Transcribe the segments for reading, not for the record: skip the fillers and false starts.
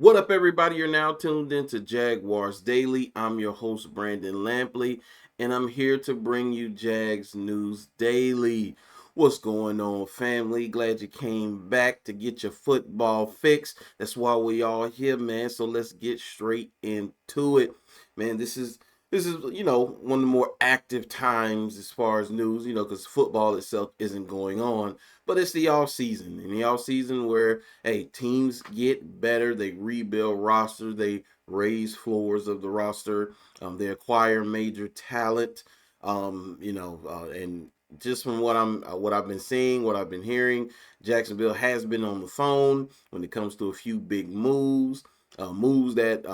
What up, everybody? You're now tuned into Jaguars Daily. I'm your host, Brandon Lampley, and I'm here to bring you Jags News Daily. What's going on, family? Glad you came back to get your football fix. That's why we all here, man. So let's get straight into it. Man, this is one of the more active times as far as news, because football itself isn't going on, but it's the off season. And the off season where hey, teams get better, they rebuild rosters, they raise floors of the roster, they acquire major talent, and just from what I've been seeing, what I've been hearing, Jacksonville has been on the phone when it comes to a few big moves. Moves that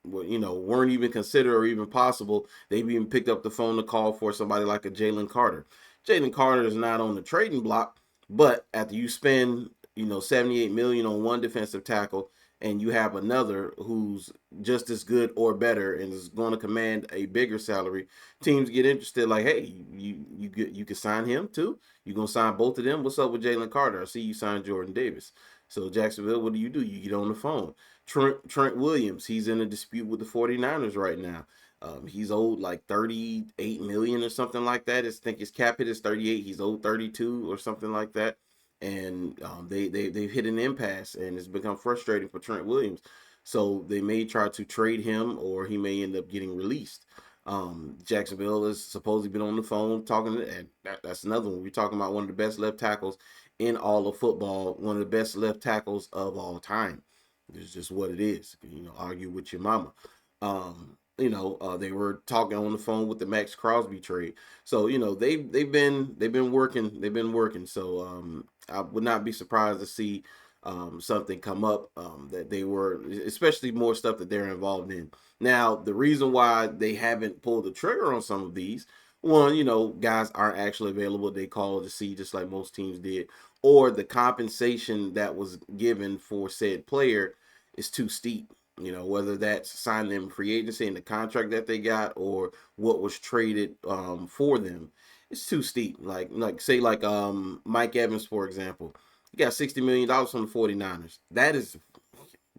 weren't even considered or even possible. They've even picked up the phone to call for somebody like a Jalen Carter. Jalen Carter is not on the trading block, but after you spend 78 million on one defensive tackle and you have another who's just as good or better and is going to command a bigger salary, teams get interested. Like, hey, you can sign him too. You gonna sign both of them? What's up with Jalen Carter? I see you signed Jordan Davis. So Jacksonville, what do? You get on the phone. Trent Williams, he's in a dispute with the 49ers right now. He's owed like 38 million or something like that. I think his cap hit is 38. He's owed 32 or something like that. And they've hit an impasse, and it's become frustrating for Trent Williams. So they may try to trade him, or he may end up getting released. Jacksonville has supposedly been on the phone talking, and that's another one. We're talking about one of the best left tackles in all of football, one of the best left tackles of all time. It's just what it is. Argue with your mama. They were talking on the phone with the Max Crosby trade. So they've been working. So I would not be surprised to see something come up that they were, especially more stuff that they're involved in. Now, the reason why they haven't pulled the trigger on some of these, one, guys aren't actually available. They call to see, just like most teams did, or the compensation that was given for said player is too steep. Whether that's signing them free agency and the contract that they got, or what was traded for them, it's too steep. Like Mike Evans, for example, he got $60 million from the 49ers. That is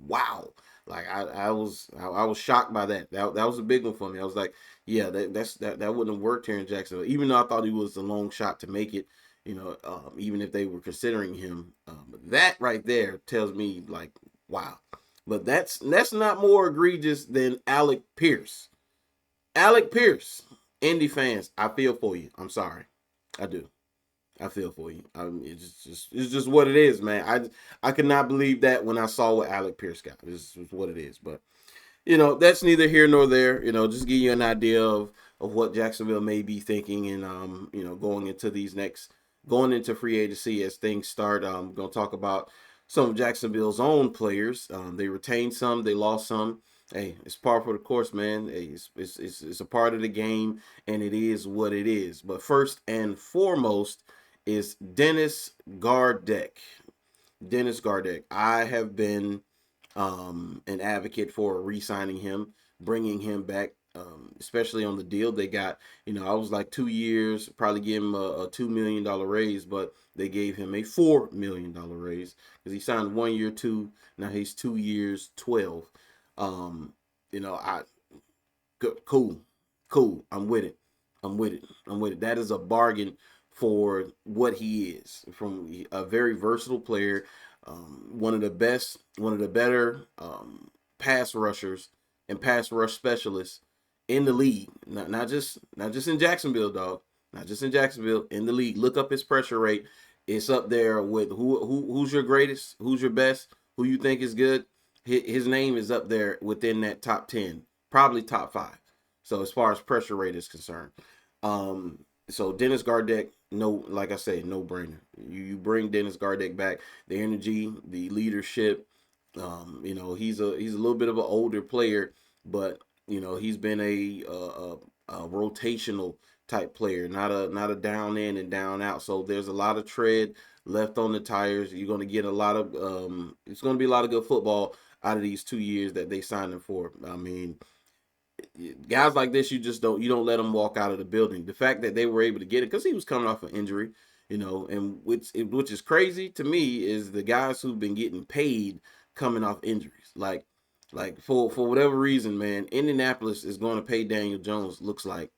wow. Like I was shocked by that. That was a big one for me. I was like, yeah, that wouldn't have worked here in Jacksonville. Even though I thought he was a long shot to make it, even if they were considering him. That right there tells me like, wow. But that's not more egregious than Alec Pierce. Alec Pierce, Indy fans, I feel for you. I'm sorry, I do. I feel for you. It's just what it is, man. I could not believe that when I saw what Alec Pierce got. This is what it is. But that's neither here nor there. Just give you an idea of what Jacksonville may be thinking, and going into free agency as things start. I'm gonna talk about some of Jacksonville's own players. They retained some, they lost some. Hey, it's par for the course, man. Hey, it's a part of the game, and it is what it is. But first and foremost is Dennis Gardeck. Dennis Gardeck. I have been an advocate for re-signing him, bringing him back, especially on the deal they got. I was like 2 years, probably give him a $2 million raise, but they gave him a $4 million raise because he signed 1 year, two. Now he's 2 years, 12. I cool, cool. I'm with it. I'm with it. I'm with it. That is a bargain for what he is, from a very versatile player, one of the best, one of the better pass rushers and pass rush specialists in the league. Not just in Jacksonville, dog. Not just in Jacksonville, in the league. Look up his pressure rate. It's up there with who's your greatest, who's your best, who you think is good. His name is up there within that top 10, probably top 5. So as far as pressure rate is concerned, so Dennis Gardeck, no, like I say, no brainer. You bring Dennis Gardeck back, the energy, the leadership. He's a little bit of an older player, but he's been a rotational type player, not a down in and down out. So there's a lot of tread left on the tires. You're going to get a lot of it's going to be a lot of good football out of these 2 years that they signed him for. I mean, guys like this, you don't let them walk out of the building. The fact that they were able to get it because he was coming off an injury, and which is crazy to me is the guys who've been getting paid coming off injuries. For whatever reason, man, Indianapolis is going to pay Daniel Jones. Looks like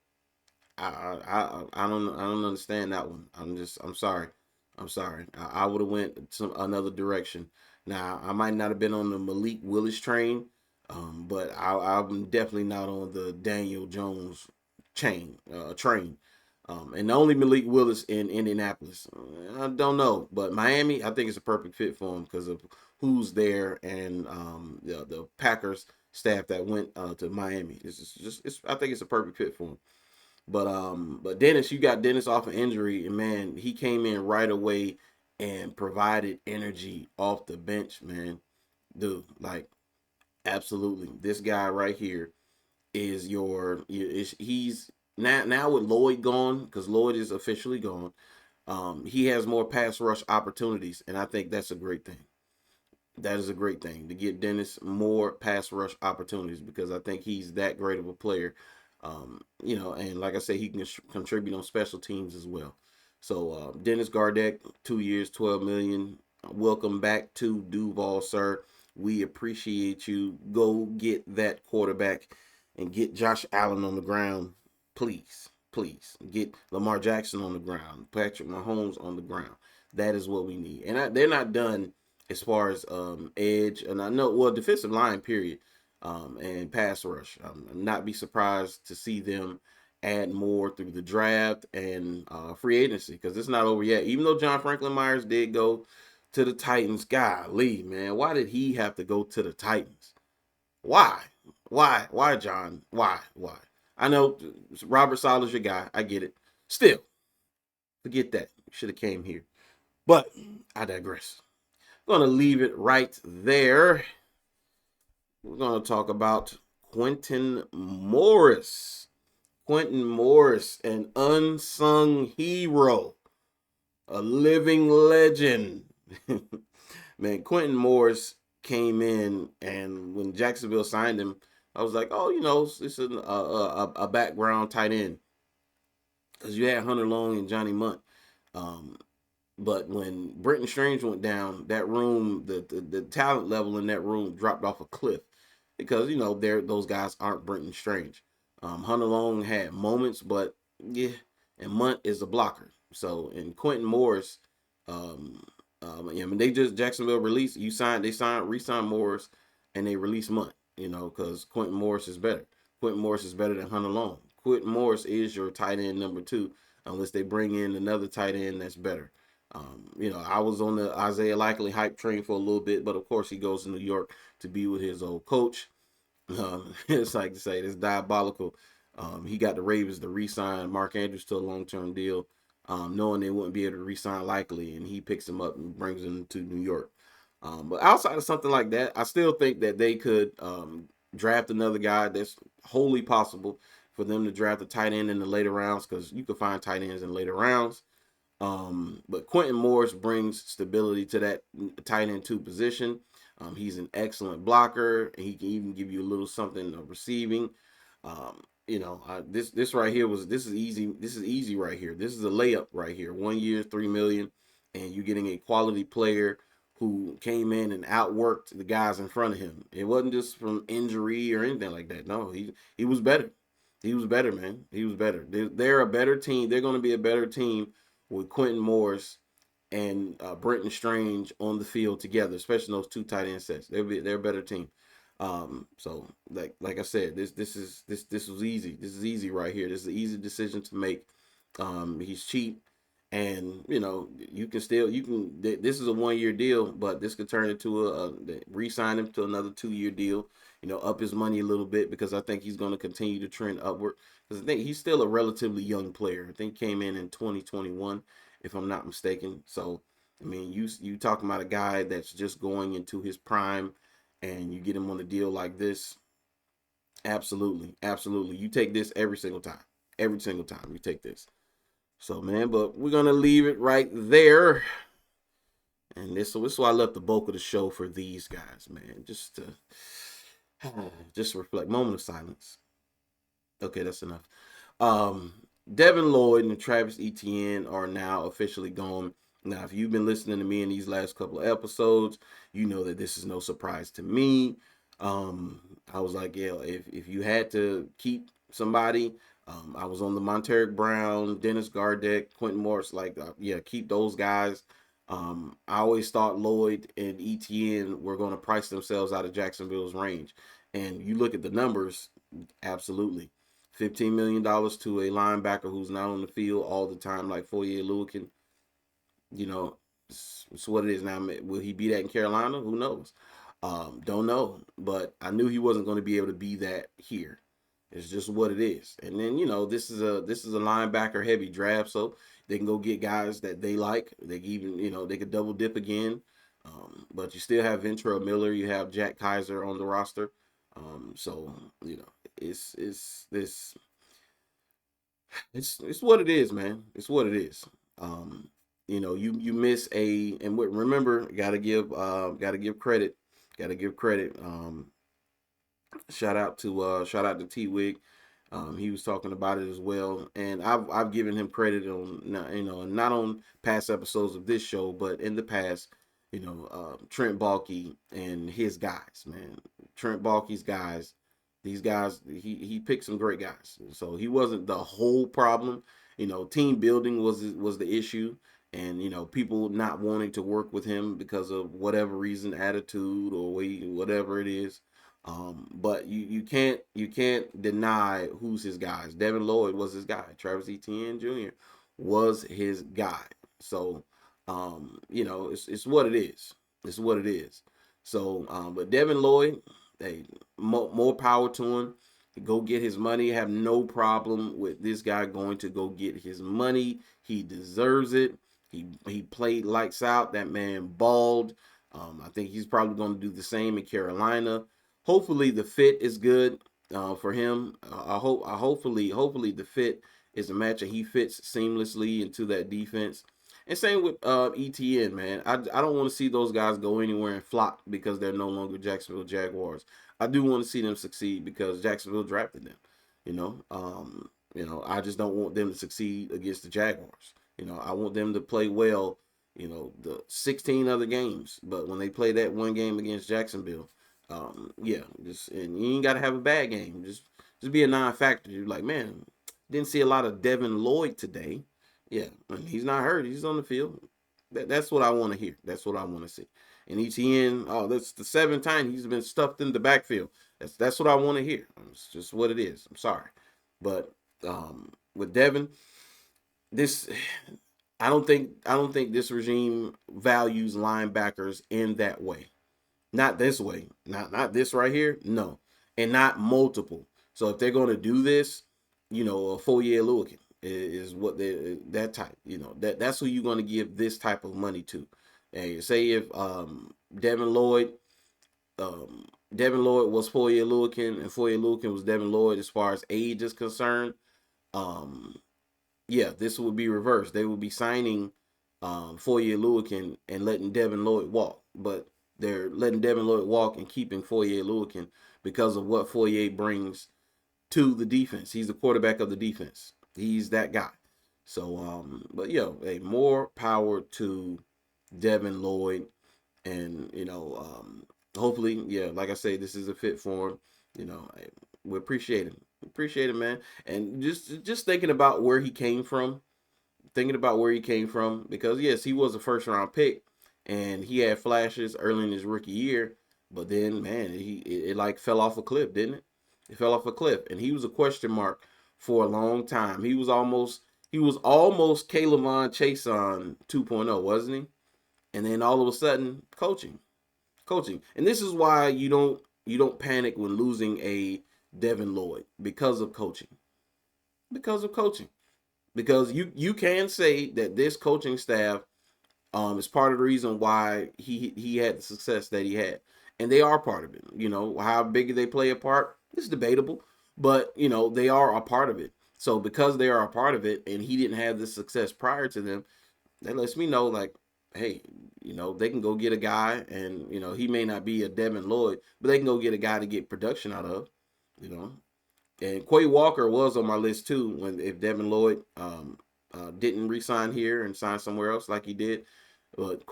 I don't understand that one. I'm sorry. I'm sorry. I would have went some another direction. Now I might not have been on the Malik Willis train, but I'm definitely not on the Daniel Jones train. And the only Malik Willis in Indianapolis, I don't know, but Miami, I think it's a perfect fit for him because of who's there and the Packers staff that went to Miami. I think it's a perfect fit for him. But Dennis, you got Dennis off an injury, and man, he came in right away and provided energy off the bench, man. Dude, like absolutely, this guy right here is he's now with Lloyd gone because Lloyd is officially gone. He has more pass rush opportunities, and I think that's a great thing. That is a great thing to get Dennis more pass rush opportunities because I think he's that great of a player. And like I said, he can contribute on special teams as well. So Dennis Gardeck, 2 years, 12 million. Welcome back to Duval, sir. We appreciate you. Go get that quarterback and get Josh Allen on the ground, please. Please get Lamar Jackson on the ground, Patrick Mahomes on the ground. That is what we need. And they're not done as far as edge, and I know defensive line period, and pass rush. Not be surprised to see them add more through the draft and free agency because it's not over yet. Even though John Franklin Myers did go to the Titans, golly, man, why did he have to go to the Titans? Why? Why, John? Why? I know Robert Sala's your guy. I get it. Still, forget that. Should have came here. But I digress. Gonna leave it right there. We're gonna talk about Quentin Morris. Quentin Morris, an unsung hero, a living legend. Man, Quentin Morris came in, and when Jacksonville signed him, I was like, oh, it's a background tight end because you had Hunter Long and Johnny Munt. But when Brenton Strange went down, that room, the talent level in that room dropped off a cliff because those guys aren't Brenton Strange. Hunter Long had moments, but yeah, and Munt is a blocker. So and Quentin Morris, they just Jacksonville released re-signed Morris, and they released Munt. Because Quentin Morris is better. Quentin Morris is better than Hunter Long. Quentin Morris is your tight end number 2, unless they bring in another tight end that's better. I was on the Isaiah Likely hype train for a little bit, but of course he goes to New York to be with his old coach. It's like to say it's diabolical. He got the Ravens to re-sign Mark Andrews to a long-term deal, knowing they wouldn't be able to re-sign Likely, and he picks him up and brings him to New York. But outside of something like that, I still think that they could draft another guy. That's wholly possible for them to draft a tight end in the later rounds because you can find tight ends in later rounds. But Quentin Morris brings stability to that tight end 2 position. He's an excellent blocker, and he can even give you a little something of receiving. This right here this is easy. This is easy right here. This is a layup right here. 1 year, $3 million, and you're getting a quality player who came in and outworked the guys in front of him. It wasn't just from injury or anything like that. No, he was better. He was better, man. He was better. They're a better team. They're going to be a better team with Quentin Morris and Brenton Strange on the field together, especially those 2 tight end sets. They're a better team. So like I said, this was easy. This is easy right here. This is an easy decision to make. He's cheap, and this is a 1 year deal, but this could turn into re-sign him to another 2 year deal. Up his money a little bit because I think he's going to continue to trend upward. Because I think he's still a relatively young player. I think he came in 2021, if I'm not mistaken. So I mean, you talking about a guy that's just going into his prime, and you get him on a deal like this. Absolutely, absolutely. You take this every single time. Every single time you take this. So man, but we're gonna leave it right there. And this is why I left the bulk of the show for these guys, man. Just to reflect. Moment of silence. Okay, that's enough. Devin Lloyd and Travis Etienne are now officially gone. Now, if you've been listening to me in these last couple of episodes, you know that this is no surprise to me. I was like, yeah, if you had to keep somebody, I was on the Monteric Brown, Dennis Gardeck, Quentin Morris, like, yeah, keep those guys. I always thought Lloyd and ETN were going to price themselves out of Jacksonville's range. And you look at the numbers, absolutely. $15 million to a linebacker who's not on the field all the time, like Foye Oluokun. You know, it's what it is now. Will he be that in Carolina? Who knows? Don't know. But I knew he wasn't going to be able to be that here. It's just what it is. And then this is a linebacker heavy draft, so they can go get guys that they like. They can even they could double dip again. But you still have Ventrell Miller. You have Jack Kaiser on the roster. So it's this it's what it is, man. It's what it is. Um, you miss and remember, gotta give credit, gotta give credit. Shout out to T Wig. He was talking about it as well, and I've given him credit on not on past episodes of this show, but in the past, Trent Baalke and his guys, man. Trent Baalke's guys, these guys, he picked some great guys, so he wasn't the whole problem. Team building was the issue, and people not wanting to work with him because of whatever reason, attitude or whatever it is. But you can't deny who's his guys. Devin Lloyd was his guy. Travis Etienne Jr. was his guy. So it's what it is. It's what it is. So but Devin Lloyd, hey, more power to him. Go get his money. Have no problem with this guy going to go get his money. He deserves it. He played lights out. That man balled. I think he's probably going to do the same in Carolina. Hopefully the fit is good for him. Hopefully the fit is a match and he fits seamlessly into that defense. And same with ETN, man. I don't want to see those guys go anywhere and flop because they're no longer Jacksonville Jaguars. I do want to see them succeed because Jacksonville drafted them. I just don't want them to succeed against the Jaguars. I want them to play well. The 16 other games, but when they play that one game against Jacksonville, and you ain't got to have a bad game. Just be a non-factor. You're like, man, didn't see a lot of Devin Lloyd today. Yeah, and he's not hurt. He's on the field. That's what I want to hear. That's what I want to see. And ETN, that's the seventh time he's been stuffed in the backfield. That's what I want to hear. It's just what it is. I'm sorry, but with Devin, this I don't think this regime values linebackers in that way. Not this way. Not this right here. No. And not multiple. So if they're going to do this, a 4-year Oluokun is what that type, that's who you're going to give this type of money to. And say if Devin Lloyd was 4-year Oluokun and 4-year Oluokun was Devin Lloyd as far as age is concerned, this would be reversed. They would be signing 4-year Oluokun and letting Devin Lloyd walk. But they're letting Devin Lloyd walk and keeping Foye Oluokun because of what Foye brings to the defense. He's the quarterback of the defense. He's that guy. So, but hey, more power to Devin Lloyd, and hopefully, like I say, this is a fit for him. We appreciate him, man. And just thinking about where he came from, because yes, he was a first round pick and he had flashes early in his rookie year, but then man, it like fell off a cliff, didn't it? It fell off a cliff, and he was a question mark for a long time. He was almost Kaylavon Chason 2.0, wasn't he? And then all of a sudden, coaching, and this is why you don't panic when losing a Devin Lloyd because of coaching, because you can say that this coaching staff is part of the reason why he had the success that he had, and they are part of it. How big they play a part is debatable, but they are a part of it. So because they are a part of it, and he didn't have the success prior to them, that lets me know, like, hey, they can go get a guy, and he may not be a Devin Lloyd, but they can go get a guy to get production out of. And Quay Walker was on my list too if Devin Lloyd didn't re-sign here and sign somewhere else like he did. But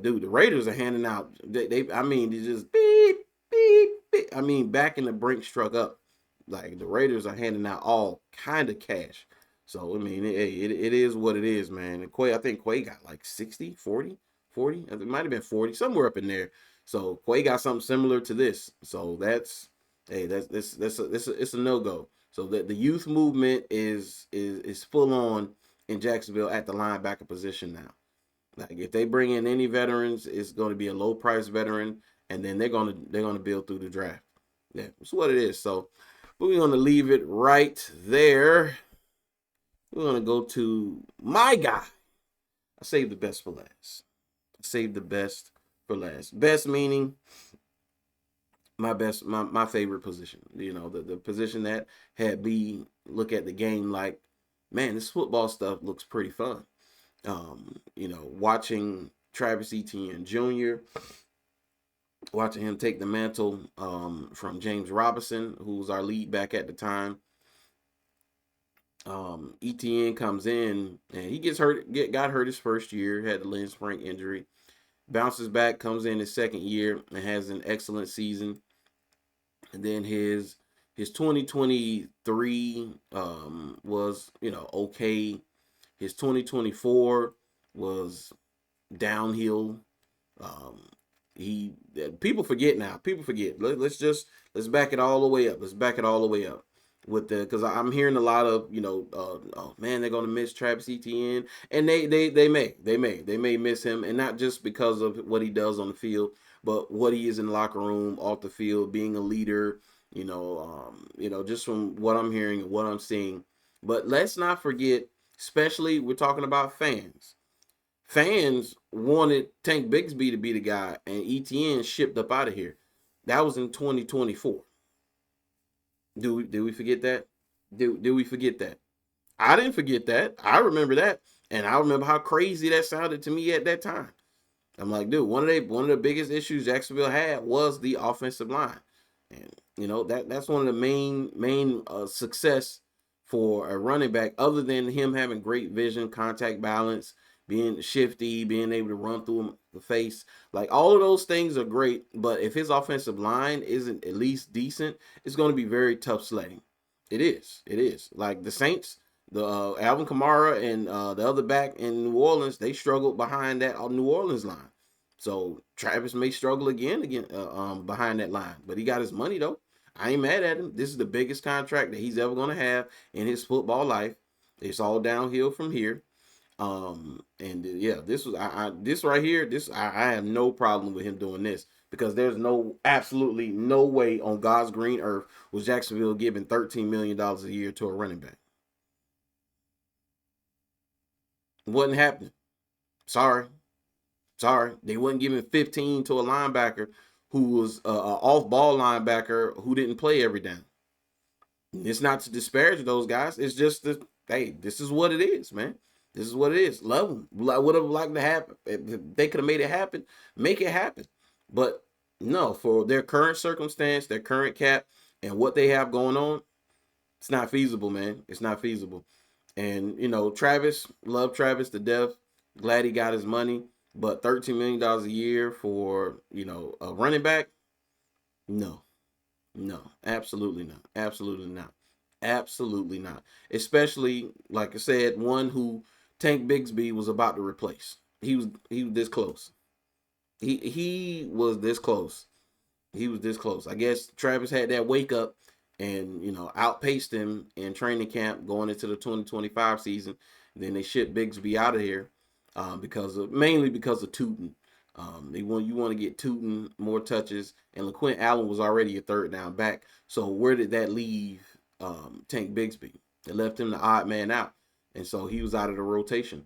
dude, the Raiders are handing out. I mean, they just beep, beep, beep. I mean, backing the Brinks truck up. Like the Raiders are handing out all kind of cash. So I mean, it is what it is, man. And Quay, I think Quay got like 60, 40, 40. It might have been 40, somewhere up in there. So Quay got something similar to this. So that's hey, it's a no go. So the youth movement is full on in Jacksonville at the linebacker position now. Like if they bring in any veterans, it's going to be a low price veteran, and then they're gonna build through the draft. Yeah, that's what it is. So we're gonna leave it right there. We're gonna go to my guy. I saved the best for last. I saved the best for last. Best meaning my favorite position. You know, the position that had me look at the game like, man, this football stuff looks pretty fun. You know, watching Travis Etienne Jr., watching him take the mantle from James Robinson, who was our lead back at the time. Etienne comes in and he gets hurt, got hurt his first year, had the leg sprain injury, bounces back, comes in his second year and has an excellent season. And then his 2023 was, you know, okay. His 2024 was downhill. Um, he People forget now. People forget. Let's back it all the way up. Let's back it all the way up with the because I'm hearing a lot of oh man, they're gonna miss Travis Etienne, and they may miss him, and not just because of what he does on the field, but what he is in the locker room, off the field, being a leader. Just from what I'm hearing and what I'm seeing. But let's not forget, especially we're talking about fans. Fans wanted Tank Bigsby to be the guy, and ETN shipped up out of here. That was in 2024. Do we forget that? Do we forget that? I didn't forget that. I remember that, and I remember how crazy that sounded to me at that time. I'm like, dude, one of the biggest issues Jacksonville had was the offensive line, and that's one of the main success for a running back, other than him having great vision, contact balance, being shifty, being able to run through the face. Like all of those things are great, but if his offensive line isn't at least decent, it's going to be very tough sledding. It is. It is. Like the Saints, the Alvin Kamara and the other back in New Orleans, they struggled behind that New Orleans line. So Travis may struggle again behind that line, but he got his money though. I ain't mad at him. This is the biggest contract that he's ever going to have in his football life. It's all downhill from here. And yeah, this right here, I have no problem with him doing this, because there's absolutely no way on God's green earth was Jacksonville giving $13 million a year to a running back. It wasn't happening. Sorry. They wasn't giving 15 to a linebacker who was an off-ball linebacker who didn't play every down. It's not to disparage those guys. It's just hey, this is what it is, man. This is what it is. Love them. Would have liked to happen. If they could have made it happen, make it happen. But no, for their current circumstance, their current cap, and what they have going on, it's not feasible, man. It's not feasible. And Travis, love Travis to death. Glad he got his money. But $13 million a year for a running back, no. No, absolutely not. Absolutely not. Absolutely not. Especially, like I said, one who Tank Bigsby was about to replace. He was this close. He was this close. He was this close. I guess Travis had that wake up and outpaced him in training camp going into the 2025 season. Then they shipped Bigsby out of here mainly because of Tootin. You want to get Tootin more touches, and LaQuint Allen was already a third down back. So where did that leave Tank Bigsby? It left him the odd man out, and so he was out of the rotation.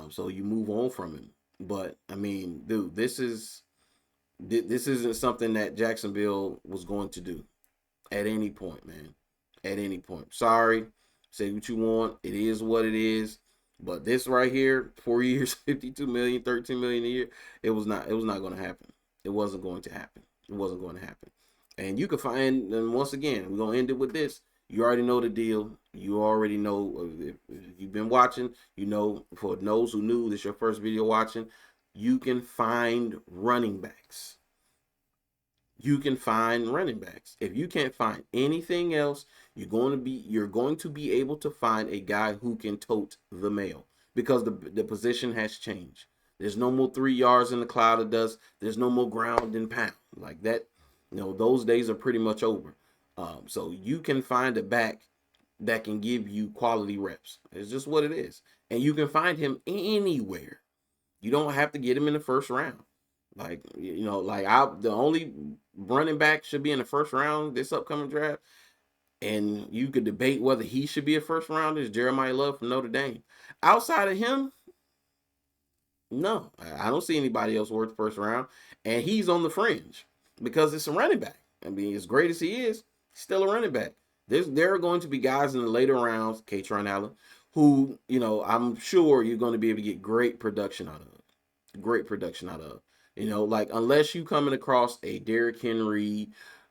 So you move on from him. But I mean, dude, this isn't something that Jacksonville was going to do at any point, man. At any point. Sorry, say what you want. It is what it is. But this right here, 4 years, 52 million, 13 million a year, it was not going to happen. It wasn't going to happen. It wasn't going to happen. And you can find, and once again, we're going to end it with this. You already know the deal. You already know if you've been watching. You know, for those who knew this is your first video watching, you can find running backs. You can find running backs. If you can't find anything else, you're going to be able to find a guy who can tote the mail because the position has changed. There's no more 3 yards in the cloud of dust. There's no more ground and pound like that. Those days are pretty much over. So you can find a back that can give you quality reps. It's just what it is, and you can find him anywhere. You don't have to get him in the first round. The only running back should be in the first round this upcoming draft, and you could debate whether he should be a first rounder, is Jeremiah Love from Notre Dame. Outside of him, no, I don't see anybody else worth the first round, and he's on the fringe because it's a running back. I mean, as great as he is, he's still a running back. There are going to be guys in the later rounds, Katron Allen, who I'm sure you're going to be able to get great production out of. Great production out of. Like unless you coming across a Derrick Henry,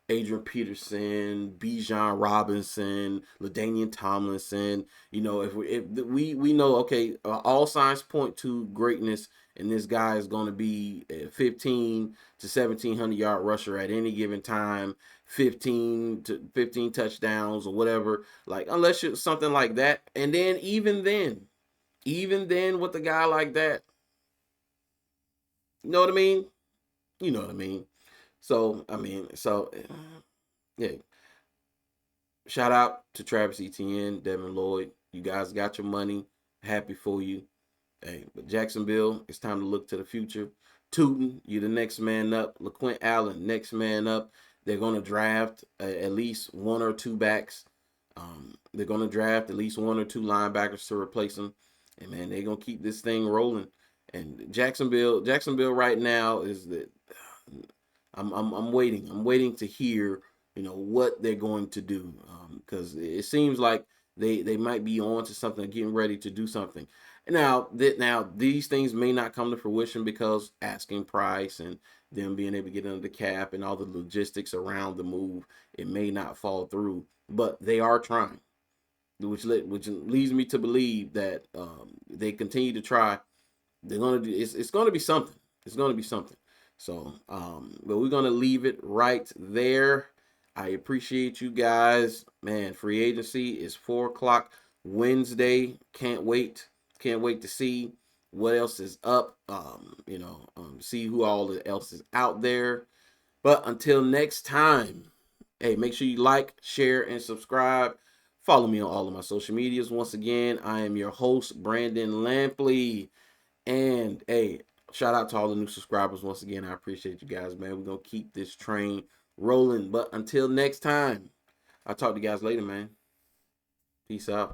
Adrian Peterson, Bijan Robinson, LaDainian Tomlinson, if we know, okay, all signs point to greatness, and this guy is going to be a 15 to 1700 yard rusher at any given time, 15 touchdowns or whatever. Like unless you're something like that, and then even then with a guy like that, you know what I mean? You know what I mean? So yeah. Shout out to Travis Etienne, Devin Lloyd. You guys got your money. Happy for you. Hey, but Jacksonville, it's time to look to the future. Tootin, you the next man up. LaQuint Allen, next man up. They're going to draft at least one or two backs. They're going to draft at least one or two linebackers to replace them. And man, they're going to keep this thing rolling. And Jacksonville right now is that I'm waiting. I'm waiting to hear what they're going to do because it seems like they might be on to something, getting ready to do something. And now these things may not come to fruition because asking price and them being able to get under the cap and all the logistics around the move, it may not fall through. But they are trying, which leads me to believe that they continue to try. They're gonna do. It's gonna be something. It's gonna be something. So, but we're gonna leave it right there. I appreciate you guys, man. Free agency is 4 o'clock Wednesday. Can't wait. Can't wait to see what else is up. See who all else is out there. But until next time, hey, make sure you like, share, and subscribe. Follow me on all of my social medias. Once again, I am your host, Brandon Lampley. And hey, shout out to all the new subscribers. Once again, I appreciate you guys, man. We're going to keep this train rolling. But until next time, I'll talk to you guys later, man. Peace out.